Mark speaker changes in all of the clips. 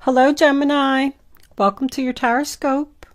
Speaker 1: Hello, Gemini. Welcome to your horoscope.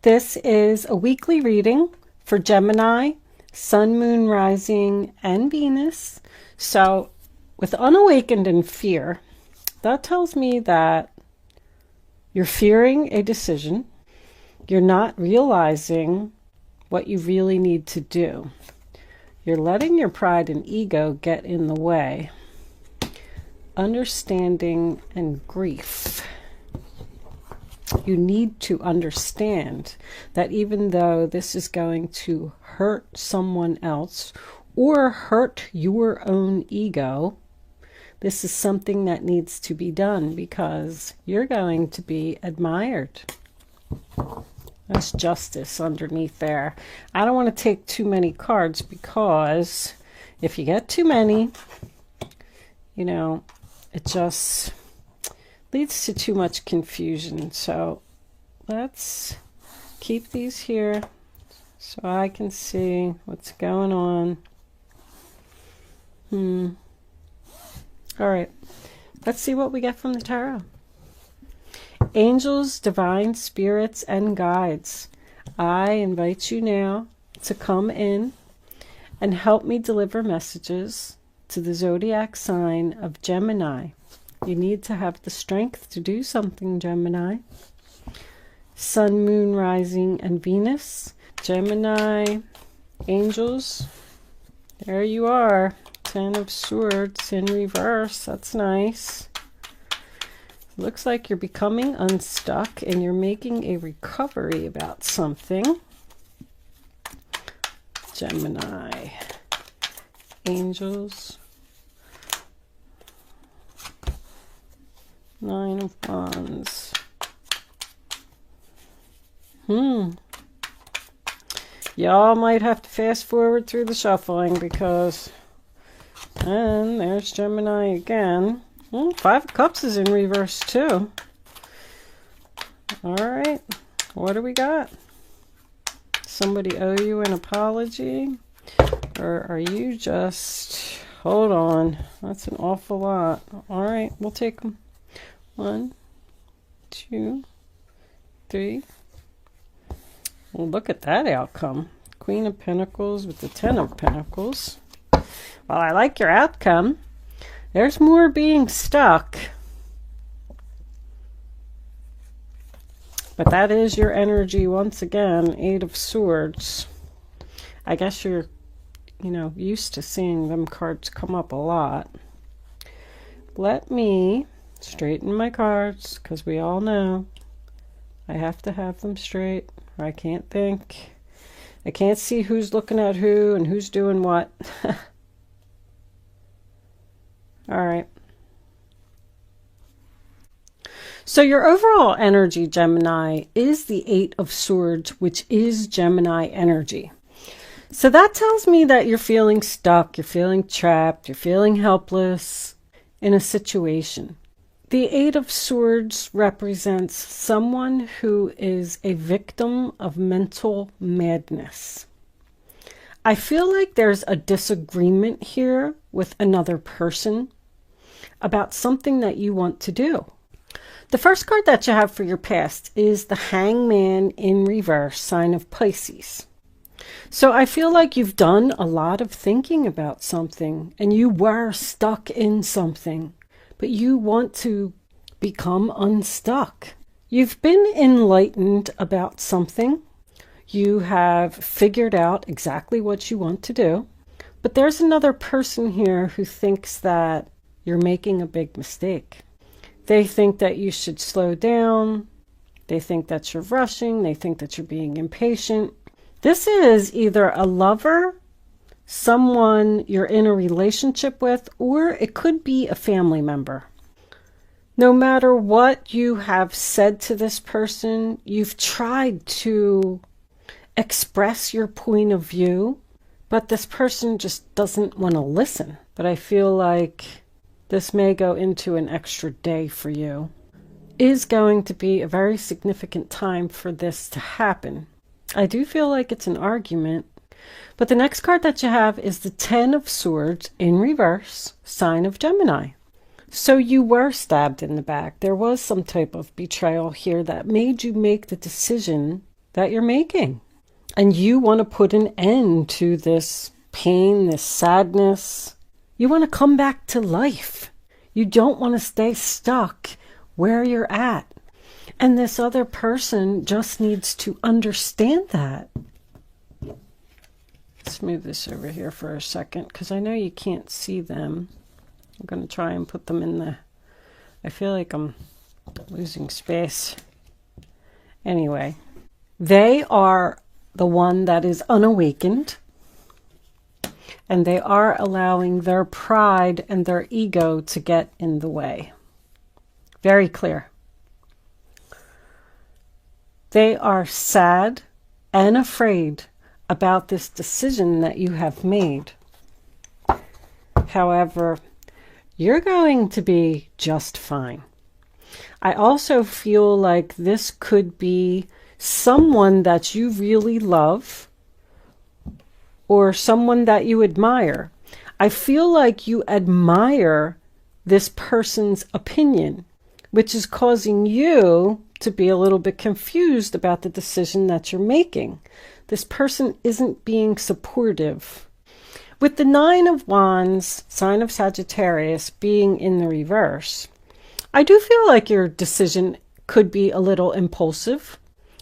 Speaker 1: This is a weekly reading for Gemini, Sun, Moon, Rising, and Venus. So, with unawakened in fear, that tells me that you're fearing a decision. You're not realizing what you really need to do. You're letting your pride and ego get in the way. Understanding and grief. You need to understand that even though this is going to hurt someone else or hurt your own ego, this is something that needs to be done because you're going to be admired. That's justice underneath there. I don't want to take too many cards because if you get too many, it just leads to too much confusion. So let's keep these here so I can see what's going on. All right, let's see what we get from the tarot. Angels, divine spirits, and guides, I invite you now to come in and help me deliver messages to the zodiac sign of Gemini. You need to have the strength to do something, Gemini. Sun, Moon, Rising, and Venus. Gemini, angels, there you are. 10 of Swords in reverse. That's nice. Looks like you're becoming unstuck and you're making a recovery about something. Gemini, angels, 9 of Wands. Y'all might have to fast forward through the shuffling because, and there's Gemini again. 5 of Cups is in reverse too. All right, what do we got? Somebody owe you an apology? Or are you just, hold on, that's an awful lot. All right, we'll take them. 1, 2, 3. Well, look at that outcome. Queen of Pentacles with the 10 of Pentacles. Well, I like your outcome. There's more being stuck. But that is your energy once again. 8 of Swords. I guess you're, used to seeing them cards come up a lot. Let me straighten my cards because we all know I have to have them straight or I can't think. I can't see who's looking at who and who's doing what. All right. So your overall energy, Gemini, is the 8 of Swords, which is Gemini energy. So that tells me that you're feeling stuck, you're feeling trapped, you're feeling helpless in a situation. The 8 of Swords represents someone who is a victim of mental madness. I feel like there's a disagreement here with another person about something that you want to do. The first card that you have for your past is the Hangman in reverse, sign of Pisces. So I feel like you've done a lot of thinking about something and you were stuck in something, but you want to become unstuck. You've been enlightened about something. You have figured out exactly what you want to do, but there's another person here who thinks that you're making a big mistake. They think that you should slow down. They think that you're rushing. They think that you're being impatient. This is either a lover, someone you're in a relationship with, or it could be a family member. No matter what you have said to this person, you've tried to express your point of view, but this person just doesn't want to listen. But I feel like this may go into an extra day for you. Is going to be a very significant time for this to happen. I do feel like it's an argument, but the next card that you have is the 10 of Swords in reverse, sign of Gemini. So you were stabbed in the back. There was some type of betrayal here that made you make the decision that you're making. And you want to put an end to this pain, this sadness. You want to come back to life. You don't want to stay stuck where you're at. And this other person just needs to understand that. Let's move this over here for a second because I know you can't see them. I'm going to try and put them in the... I feel like I'm losing space. Anyway, they are the one that is unawakened. And they are allowing their pride and their ego to get in the way. Very clear. They are sad and afraid about this decision that you have made. However, you're going to be just fine. I also feel like this could be someone that you really love or someone that you admire. I feel like you admire this person's opinion, which is causing you to be a little bit confused about the decision that you're making. This person isn't being supportive. With the Nine of Wands, sign of Sagittarius, being in the reverse, I do feel like your decision could be a little impulsive,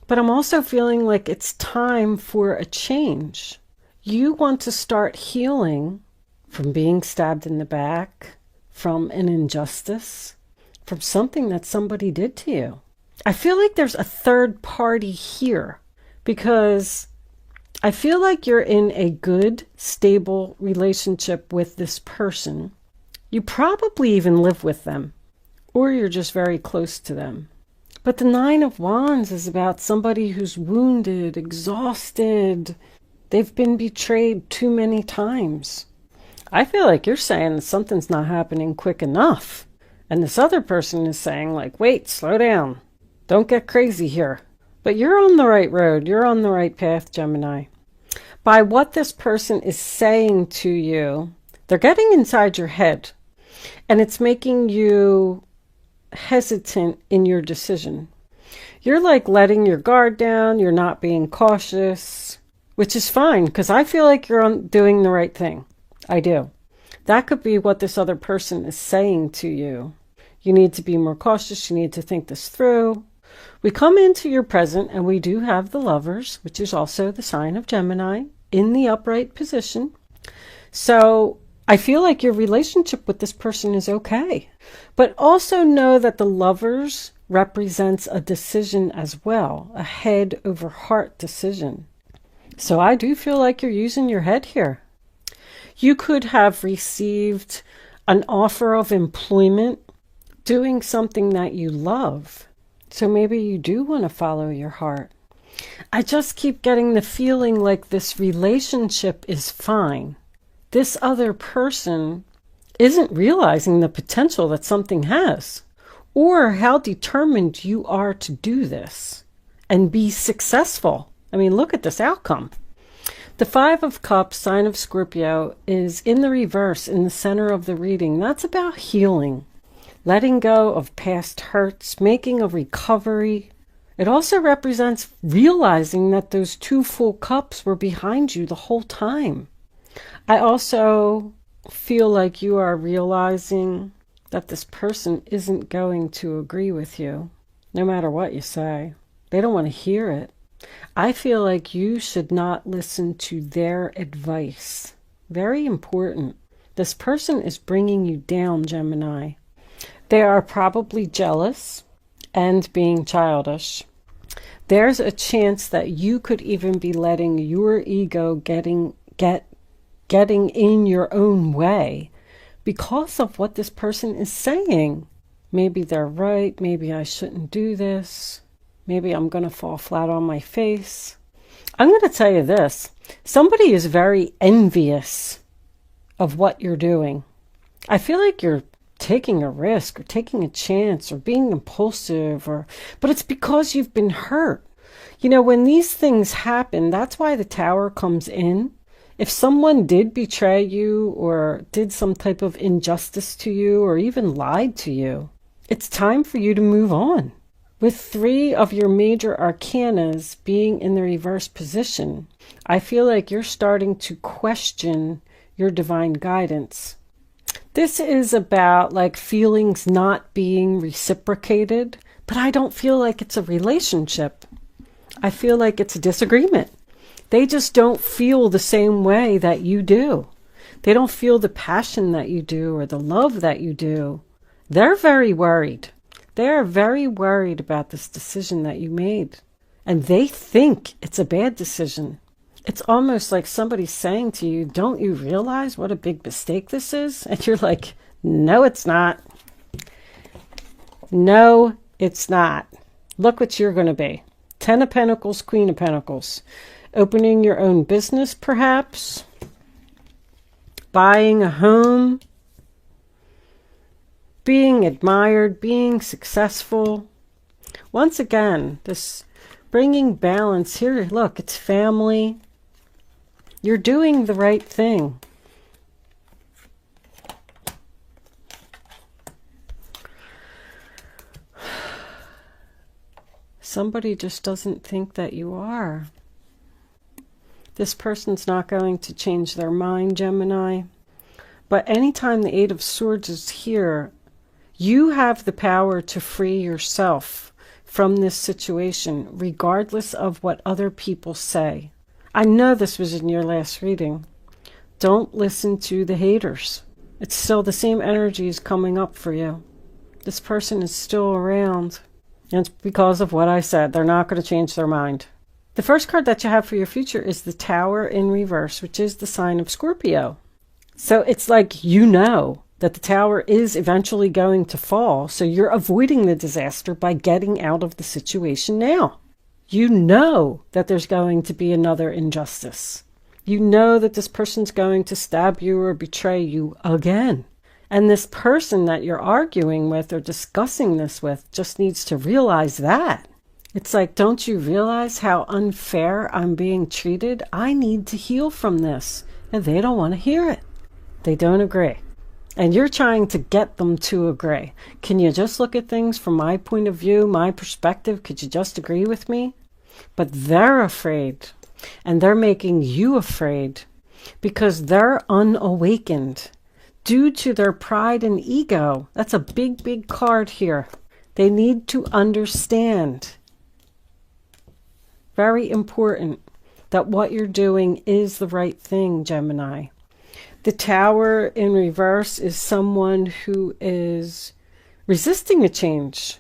Speaker 1: but I'm also feeling like it's time for a change. You want to start healing from being stabbed in the back, from an injustice, from something that somebody did to you. I feel like there's a third party here because I feel like you're in a good, stable relationship with this person. You probably even live with them, or you're just very close to them. But the Nine of Wands is about somebody who's wounded, exhausted. They've been betrayed too many times. I feel like you're saying that something's not happening quick enough. And this other person is saying like, wait, slow down. Don't get crazy here. But you're on the right road. You're on the right path, Gemini. By what this person is saying to you, they're getting inside your head. And it's making you hesitant in your decision. You're like letting your guard down. You're not being cautious, which is fine because I feel like you're doing the right thing. I do. That could be what this other person is saying to you. You need to be more cautious. You need to think this through. We come into your present and we do have the Lovers, which is also the sign of Gemini, in the upright position. So I feel like your relationship with this person is okay. But also know that the Lovers represents a decision as well, a head over heart decision. So I do feel like you're using your head here. You could have received an offer of employment doing something that you love. So maybe you do want to follow your heart. I just keep getting the feeling like this relationship is fine. This other person isn't realizing the potential that something has, or how determined you are to do this and be successful. I mean, look at this outcome. The Five of Cups, sign of Scorpio, is in the reverse in the center of the reading. That's about healing, letting go of past hurts, making a recovery. It also represents realizing that those two full cups were behind you the whole time. I also feel like you are realizing that this person isn't going to agree with you, no matter what you say. They don't want to hear it. I feel like you should not listen to their advice. Very important. This person is bringing you down, Gemini. They are probably jealous and being childish. There's a chance that you could even be letting your ego getting in your own way because of what this person is saying. Maybe they're right. Maybe I shouldn't do this. Maybe I'm going to fall flat on my face. I'm going to tell you this. Somebody is very envious of what you're doing. I feel like you're taking a risk or taking a chance or being impulsive, but it's because you've been hurt. You know, when these things happen, that's why the Tower comes in. If someone did betray you or did some type of injustice to you or even lied to you, it's time for you to move on. With 3 of your major arcanas being in the reverse position, I feel like you're starting to question your divine guidance. This is about like feelings not being reciprocated, but I don't feel like it's a relationship. I feel like it's a disagreement. They just don't feel the same way that you do. They don't feel the passion that you do or the love that you do. They're very worried. They're very worried about this decision that you made. And they think it's a bad decision. It's almost like somebody's saying to you, don't you realize what a big mistake this is? And you're like, no, it's not. No, it's not. Look what you're going to be. 10 of Pentacles, Queen of Pentacles. Opening your own business, perhaps. Buying a home. Being admired, being successful. Once again, this bringing balance here. Look, it's family. You're doing the right thing. Somebody just doesn't think that you are. This person's not going to change their mind, Gemini. But anytime the 8 of Swords is here, you have the power to free yourself from this situation, regardless of what other people say. I know this was in your last reading. Don't listen to the haters. It's still the same energy is coming up for you. This person is still around. And it's because of what I said. They're not going to change their mind. The first card that you have for your future is the Tower in reverse, which is the sign of Scorpio. So it's like you know that the tower is eventually going to fall, so you're avoiding the disaster by getting out of the situation now. You know that there's going to be another injustice. You know that this person's going to stab you or betray you again. And this person that you're arguing with or discussing this with just needs to realize that. It's like, don't you realize how unfair I'm being treated? I need to heal from this. And they don't want to hear it. They don't agree. And you're trying to get them to agree. Can you just look at things from my point of view, my perspective? Could you just agree with me? But they're afraid. And they're making you afraid because they're unawakened due to their pride and ego. That's a big, big card here. They need to understand. Very important that what you're doing is the right thing, Gemini. The Tower in reverse is someone who is resisting a change,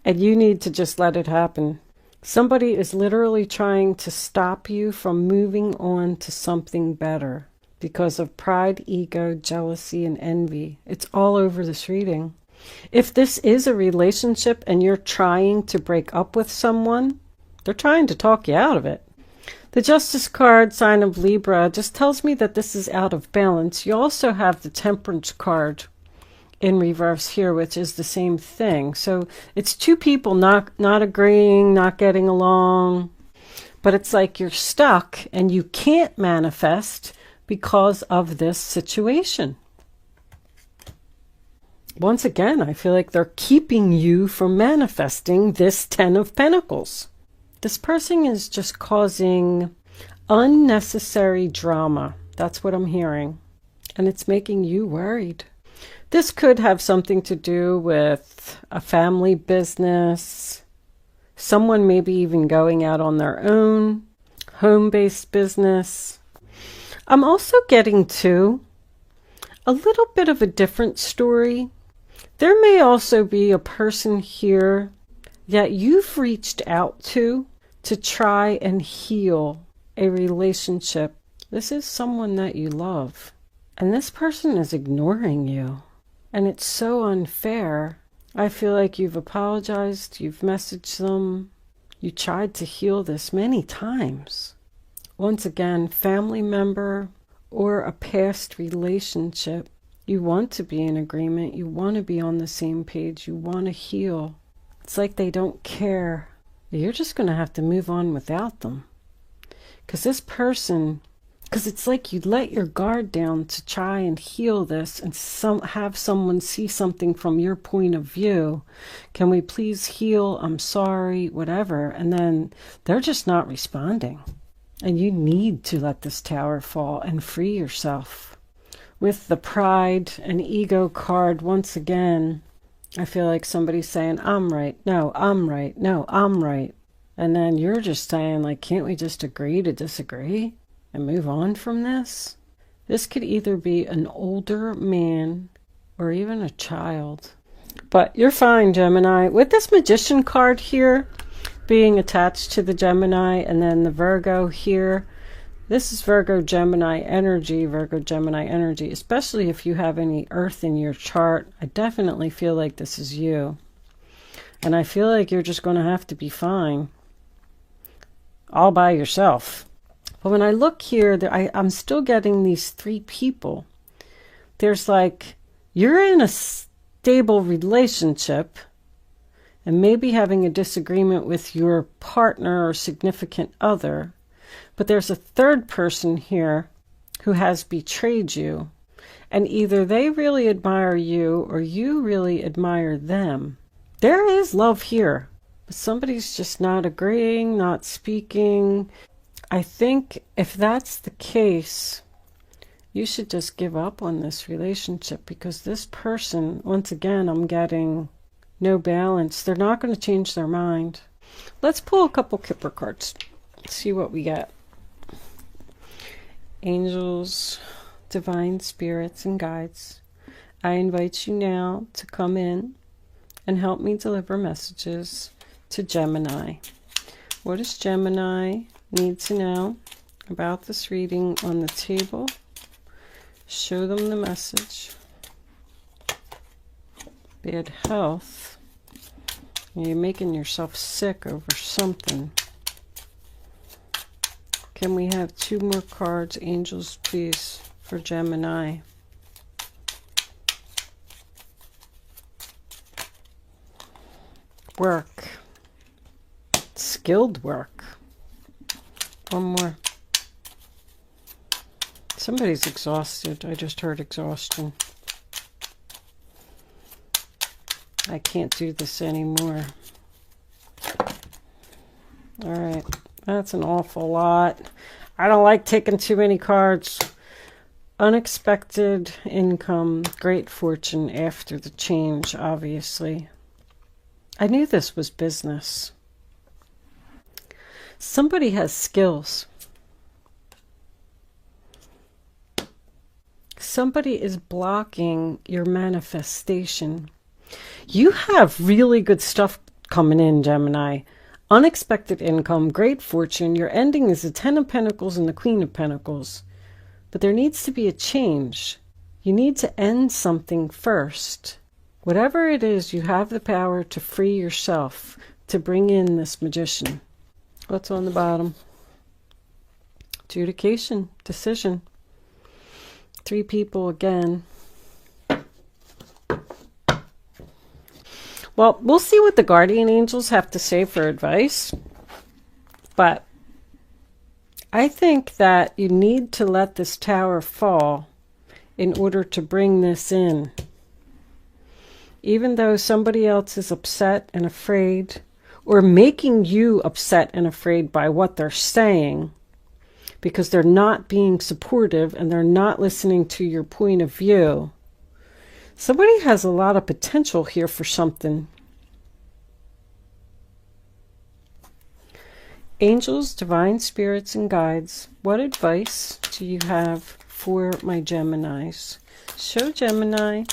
Speaker 1: and you need to just let it happen. Somebody is literally trying to stop you from moving on to something better because of pride, ego, jealousy, and envy. It's all over this reading. If this is a relationship and you're trying to break up with someone, they're trying to talk you out of it. The Justice card, sign of Libra, just tells me that this is out of balance. You also have the Temperance card in reverse here, which is the same thing. So it's 2 people not agreeing, not getting along. But it's like you're stuck and you can't manifest because of this situation. Once again, I feel like they're keeping you from manifesting this 10 of Pentacles. This person is just causing unnecessary drama. That's what I'm hearing. And it's making you worried. This could have something to do with a family business. Someone maybe even going out on their own. Home-based business. I'm also getting to a little bit of a different story. There may also be a person here that you've reached out to try and heal a relationship. This is someone that you love. And this person is ignoring you. And it's so unfair. I feel like you've apologized, you've messaged them, you tried to heal this many times. Once again, family member or a past relationship. You want to be in agreement, you want to be on the same page, you want to heal. It's like they don't care. You're just going to have to move on without them. Because this person Because it's like you let your guard down to try and heal this and have someone see something from your point of view. Can we please heal? I'm sorry, whatever. And then they're just not responding. And you need to let this tower fall and free yourself. With the pride and ego card, once again, I feel like somebody's saying, I'm right. No, I'm right. No, I'm right. And then you're just saying, like, can't we just agree to disagree and move on from this? This could either be an older man or even a child. But you're fine, Gemini. With this Magician card here being attached to the Gemini and then the Virgo here, this is Virgo Gemini energy, especially if you have any earth in your chart. I definitely feel like this is you. And I feel like you're just going to have to be fine all by yourself. But when I look here, I'm still getting these three people. There's like, you're in a stable relationship and maybe having a disagreement with your partner or significant other. But there's a third person here who has betrayed you. And either they really admire you or you really admire them. There is love here. But somebody's just not agreeing, not speaking. I think if that's the case, you should just give up on this relationship, because this person, once again, I'm getting no balance. They're not going to change their mind. Let's pull a couple Kipper cards. See what we get. Angels, divine spirits, and guides, I invite you now to come in and help me deliver messages to Gemini. What does Gemini need to know about this reading on the table? Show them the message. Bad health. You're making yourself sick over something. Can we have 2 more cards, angels, please, for Gemini? Work. Skilled work. One more. Somebody's exhausted. I just heard exhaustion. I can't do this anymore. All right. That's an awful lot. I don't like taking too many cards. Unexpected income, great fortune after the change, obviously. I knew this was business. Somebody has skills. Somebody is blocking your manifestation. You have really good stuff coming in, Gemini. Unexpected income, great fortune. Your ending is the 10 of Pentacles and the Queen of Pentacles. But there needs to be a change. You need to end something first. Whatever it is, you have the power to free yourself, to bring in this Magician. What's on the bottom? Adjudication, decision. 3 people again. Well, we'll see what the guardian angels have to say for advice. But I think that you need to let this tower fall in order to bring this in. Even though somebody else is upset and afraid, or making you upset and afraid by what they're saying, because they're not being supportive and they're not listening to your point of view. Somebody has a lot of potential here for something. Angels, divine spirits, and guides, what advice do you have for my Geminis? Show Gemini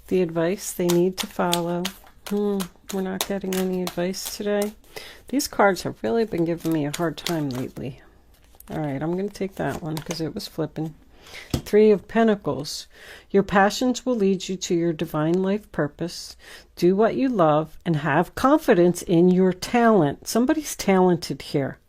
Speaker 1: the advice they need to follow. We're not getting any advice today. These cards have really been giving me a hard time lately. All right, I'm going to take that one because it was flipping. 3 of Pentacles. Your passions will lead you to your divine life purpose. Do what you love and have confidence in your talent. Somebody's talented here.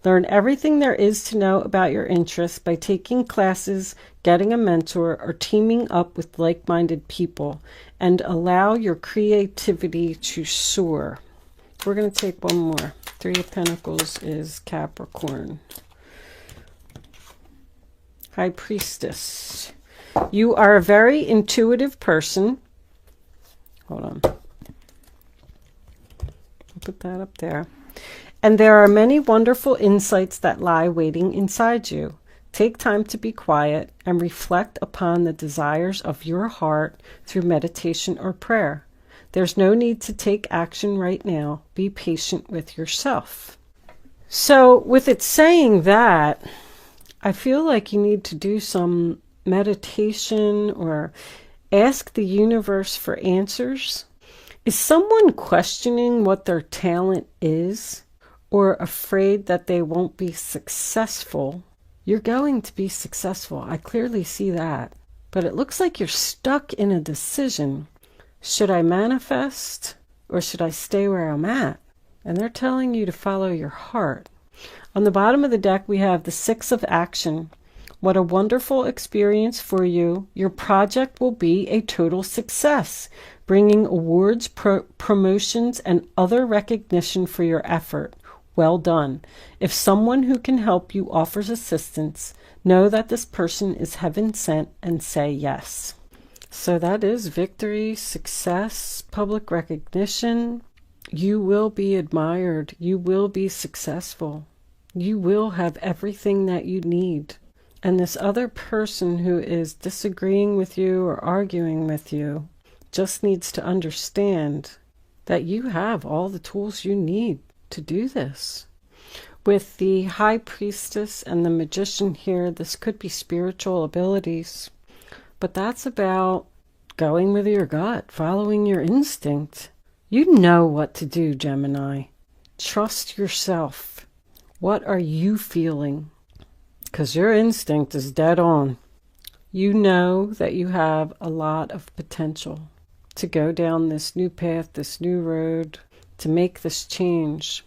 Speaker 1: Learn everything there is to know about your interests by taking classes, getting a mentor, or teaming up with like-minded people, and allow your creativity to soar. We're going to take one more. 3 of Pentacles is Capricorn. High Priestess. You are a very intuitive person. Hold on. Put that up there. And there are many wonderful insights that lie waiting inside you. Take time to be quiet and reflect upon the desires of your heart through meditation or prayer. There's no need to take action right now. Be patient with yourself. So with it saying that, I feel like you need to do some meditation or ask the universe for answers. Is someone questioning what their talent is or afraid that they won't be successful? You're going to be successful. I clearly see that. But it looks like you're stuck in a decision. Should I manifest or should I stay where I'm at? And they're telling you to follow your heart. On the bottom of the deck, we have the Six of Action. What a wonderful experience for you. Your project will be a total success, bringing awards, promotions, and other recognition for your effort. Well done. If someone who can help you offers assistance, know that this person is heaven sent and say yes. So that is victory, success, public recognition. You will be admired. You will be successful. You will have everything that you need. And this other person who is disagreeing with you or arguing with you just needs to understand that you have all the tools you need to do this. With the High Priestess and the Magician here, this could be spiritual abilities, but that's about going with your gut, following your instinct. You know what to do, Gemini. Trust yourself. What are you feeling? Because your instinct is dead on. You know that you have a lot of potential to go down this new path, this new road, to make this change.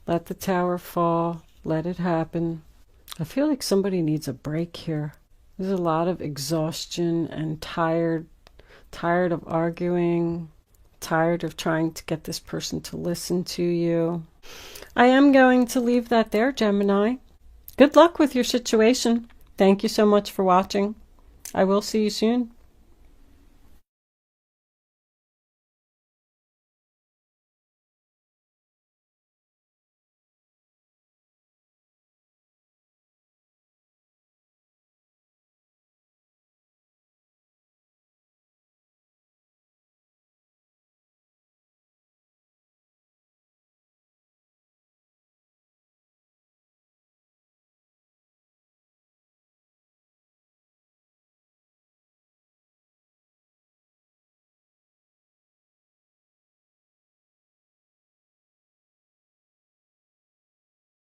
Speaker 1: Let the tower fall. Let it happen. I feel like somebody needs a break here. There's a lot of exhaustion and tired of arguing, tired of trying to get this person to listen to you. I am going to leave that there, Gemini. Good luck with your situation. Thank you so much for watching. I will see you soon.